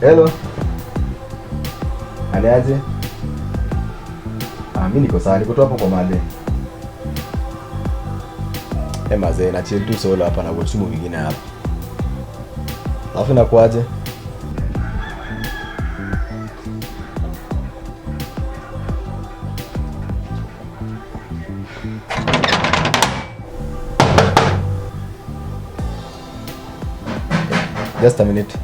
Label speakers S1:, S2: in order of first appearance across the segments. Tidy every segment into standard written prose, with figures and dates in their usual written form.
S1: Hello. Aliaje? Mimi niko sawa, niko tu hapo kwa made. Mazee na chill tu solo hapa na watch movie nyingine hapa. Alafu inakuaje? Just a minute.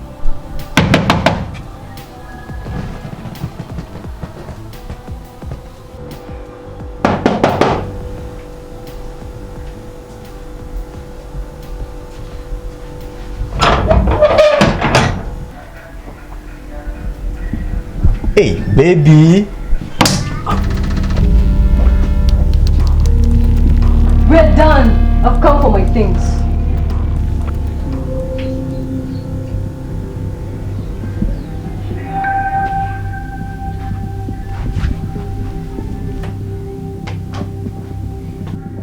S1: Hey, baby.
S2: We're done. I've come for my things.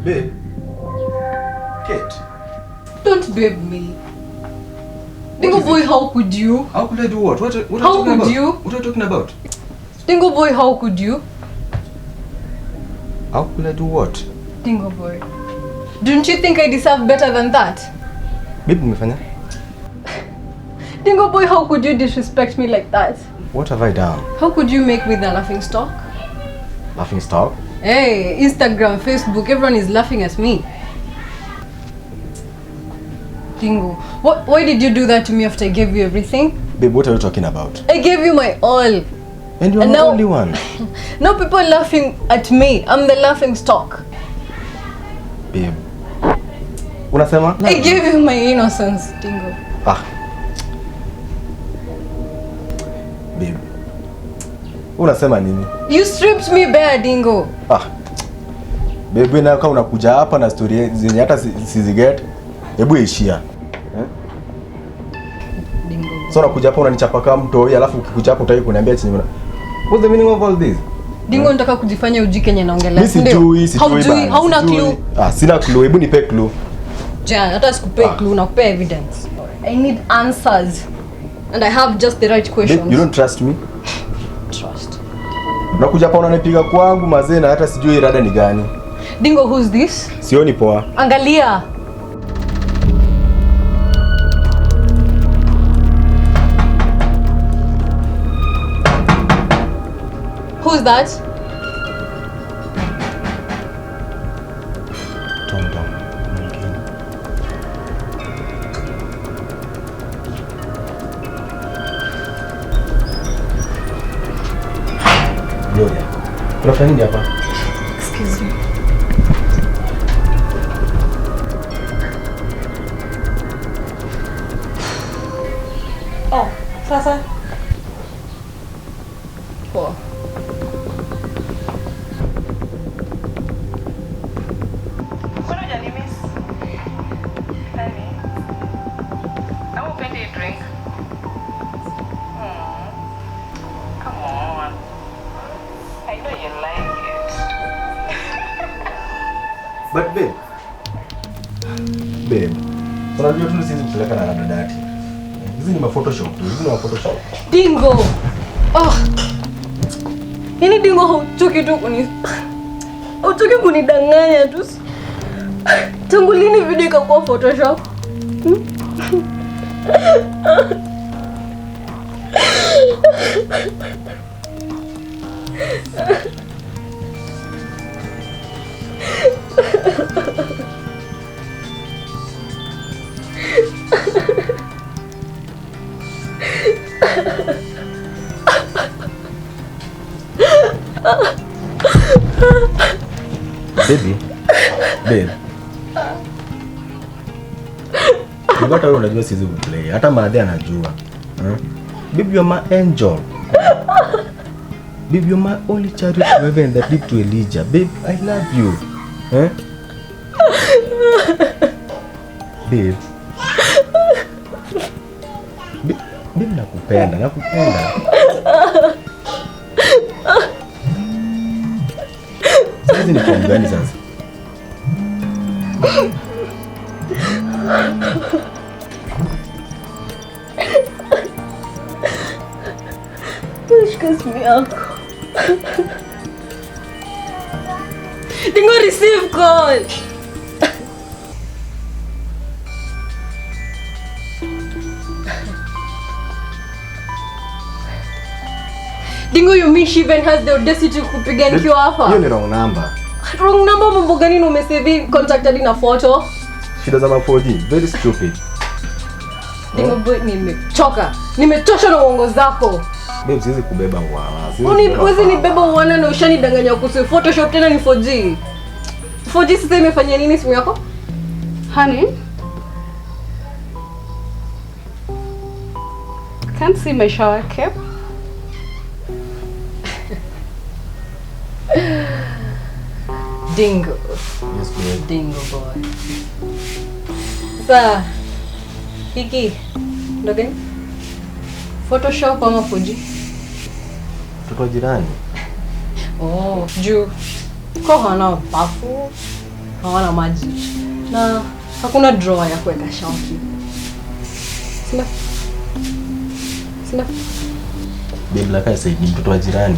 S1: Babe. Kate.
S2: Don't babe me. Dingo Boy, how could you?
S1: How could I do what? What are you
S2: How
S1: talking
S2: could
S1: about?
S2: you?
S1: What are you talking about?
S2: Dingo Boy, how could you?
S1: How could I do what?
S2: Dingo Boy, don't you think I deserve better than that?
S1: Babe, umefanya?
S2: Dingo Boy, how could you disrespect me like that?
S1: What have I done?
S2: How could you make me the laughing stock?
S1: Laughing stock?
S2: Hey, Instagram, Facebook, everyone is laughing at me. Dingo, why did you do that to me after I gave you everything?
S1: Babe, what are you talking about?
S2: I gave you my all.
S1: And you're the only one.
S2: Now people are laughing at me. I'm the laughing stock.
S1: Babe. Unasema?
S2: I gave you my innocence, Dingo.
S1: Babe. Unasema nini?
S2: You stripped me bare, Dingo.
S1: Babe, na kama unakuja hapa na story zenye hata siziget, hebu ishia.
S2: Dingo.
S1: So unakuja hapa unanichapa kama mtoi, alafu ukikuja hapa utaki kuniambia chenye una. What's the meaning of all this?
S2: Dingo, nataka kujifanya ujui Kenya naongelea.
S1: Sijui bana.
S2: Hauna clue.
S1: Sina clue. Hebu nipe clue.
S2: Jana, hata sikupe clue, nakupa evidence. I need answers. And I have just the right questions.
S1: Babe, you don't trust me?
S2: Trust.
S1: Unakuja hapa unanipiga kwangu mazee na hata sijui irada ni gani.
S2: Dingo, who's this?
S1: Sioni poa.
S2: Angalia. Who's that?
S1: Tom. Gloria. Unafanya nini hapa?
S2: Excuse me. Oh, sasa. Poa.
S1: But babe. Unajua tu sisi kupeleka na dada yake. Hizi ni Photoshop tu.
S2: Dingo. Ini Dingo hauchoki tu kunidanganya tu. Tangu lini video ikakuwa Photoshop?
S1: Babe. Hata wewe unajua siwezi kuplay. Hata maadhi anajua. Babe, you're my angel. Babe, you're my only child to ever and that deep to Elijah. Babe, I love you. Babe. Babe, nakupenda. Sasa ni kwa gani sasa?
S2: shika simu yako. Dingo, receive call. Dingo, you mean she even has the audacity kupiga nikiwa hapa?
S1: Hiyo ni wrong number.
S2: Wrong number mambo gani na umesave contact hadi na photo?
S1: Shida za 4G, very stupid.
S2: Dingo boy, nimechoka. Nimetosha na uongo zako.
S1: Babe, siwezi kubeba ngwana.
S2: Uniwezi nibeba uone na ushanidanganya kuhusu Photoshop tena ni 4G. 4G sasa imefanya nini simu yako?
S3: Honey? Can't see my shower cap.
S2: Dingo.
S1: Yes, babe.
S2: Dingo boy. Sasa hiki ndo gani? Photoshop ama 4G?
S1: Tuko jirani.
S2: Oh, juu kwa hawana bafu, hawana maji na hakuna drawer ya kuweka shampoo. Sina.
S1: Babe, like I said, ni mtoto wa jirani.